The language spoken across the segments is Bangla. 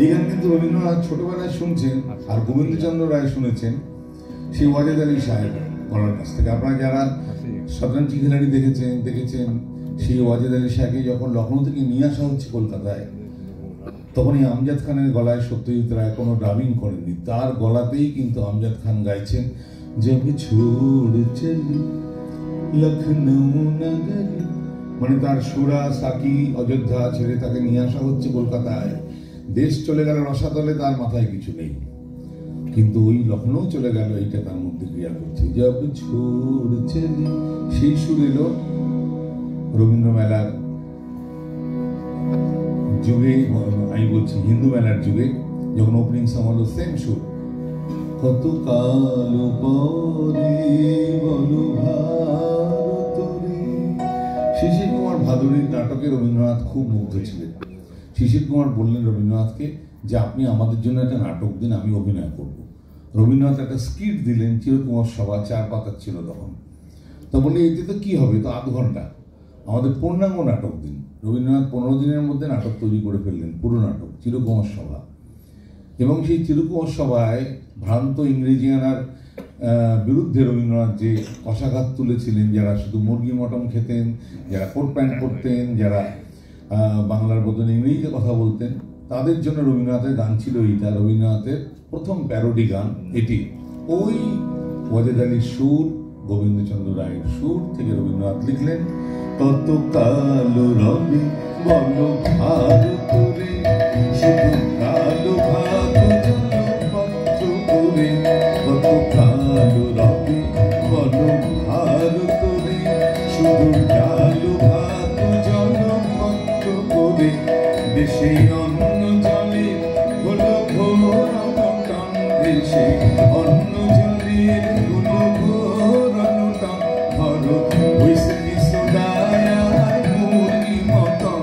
এই গান কিন্তু রবীন্দ্রনাথ ছোটবেলায় শুনছেন আর গোবিন্দচন্দ্র রায় শুনেছেন সেই ওয়াজেদ আলী সাহেব গলার কাছ থেকে। আপনারা যারা শতরঞ্জি খিলাড়ি দেখেছেন সেই ওয়াজেদ আলী সাহেবকে যখন লখনৌ থেকে নিয়ে আসা হচ্ছে কলকাতায়, তখন এই আমজাদ খানের গলায় সত্যজিৎ রায় কোনো ডাবিং করেননি, তার গলাতেই কিন্তু আমজাদ খান গাইছেন জব ছোড় চলি লখনৌ নগর, মানে তার সুরা সাকি অযোধ্যা ছেড়ে তাকে নিয়ে আসা হচ্ছে কলকাতায়। দেশ চলে গেল রসাতলে, তার মাথায় কিছু নেই, কিন্তু ওই লখনৌ চলে গেল এইটা তার মধ্যে ক্রিয়া করছে। জব ছোড় চলি, সেই সুর এলো রবীন্দ্র মেলার যুগে, আমি বলছি হিন্দু মেলার যুগে, যখন ওপেনিং সং হলো সেম সুর। কত কাল পরে বলো ভারত রে। শিশির কুমার ভাদুড়ির নাটকে রবীন্দ্রনাথ খুব মুগ্ধ ছিলেন। শিশির কুমার বললেন রবীন্দ্রনাথকে যে আপনি আমাদের জন্য একটা নাটক দিন, আমি অভিনয় করব। রবীন্দ্রনাথ একটা স্কিট দিলেন, চিরকুমার সভা 4 পাতার ছিল তখন। তো বললে এতে তো কি হবে, তো 8 ঘন্টা, আমাদের পূর্ণাঙ্গ নাটক দিন। রবীন্দ্রনাথ 15 দিনের মধ্যে নাটক তৈরি করে ফেললেন, পুরো নাটক চিরকুমার সভা। এবং সেই চিরকুমার সভায় ভ্রান্ত ইংরেজিয়ানার বিরুদ্ধে রবীন্দ্রনাথ যে কষাঘাত তুলেছিলেন, যারা শুধু মুরগি মটন খেতেন, যারা কোট প্যান্ট পরতেন, যারা বাংলার বদলে ইংরেজিতে কথা বলতেন, তাদের জন্য রবীন্দ্রনাথের গান ছিল এইটা। রবীন্দ্রনাথের প্রথম প্যারোডি গান এটি। ওই ওয়াজেদ আলীর সুর, গোবিন্দচন্দ্র রায়ের সুর থেকে রবীন্দ্রনাথ লিখলেন কত কালো রবি বলো ভারত রে, শুধু কালো ভাত জলপত্র করে। কত কালো রবি বলো ভারত রে, শুধু কালো ভাত জলপত্র করে। দেশে অন্ন জলে হলো ঘোর অনটন, দেশে অন্ন জলের হলো ঘোর অনটন। ধরো হুইস্কি সোডায় আর মুরগি মটন,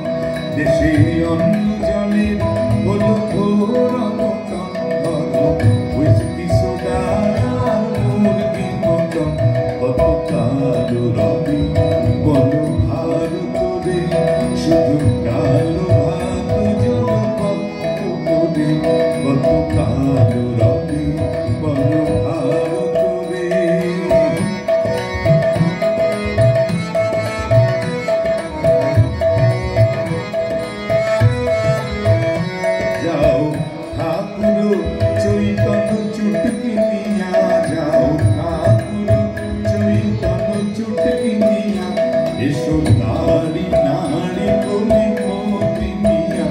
দেশে অন্ন জলের হলো ঘোর অনটন। ধরো হুইস্কি সোডায় আর মুরগি মটন। কত কালো রবি বলো ভারত রে, শুধু কালো ভাত জলপত্র করে। কত কালো রবি বলো ভারত রে। যাও ঠাকুর চৈতন্য চুটকি নিয়া, যাও ঠাকুর চৈতন্য চুটকি নিয়া, এসো নারী নারী বলে মোদি মিয়া।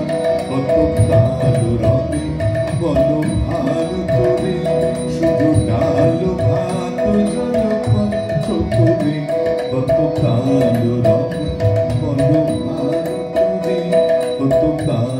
কত কালো রবি বলো ভারত রে, শুধু ডাল ভাত জলপত্র করে। কত কালো রবি বলো ভারত রে, কত কালো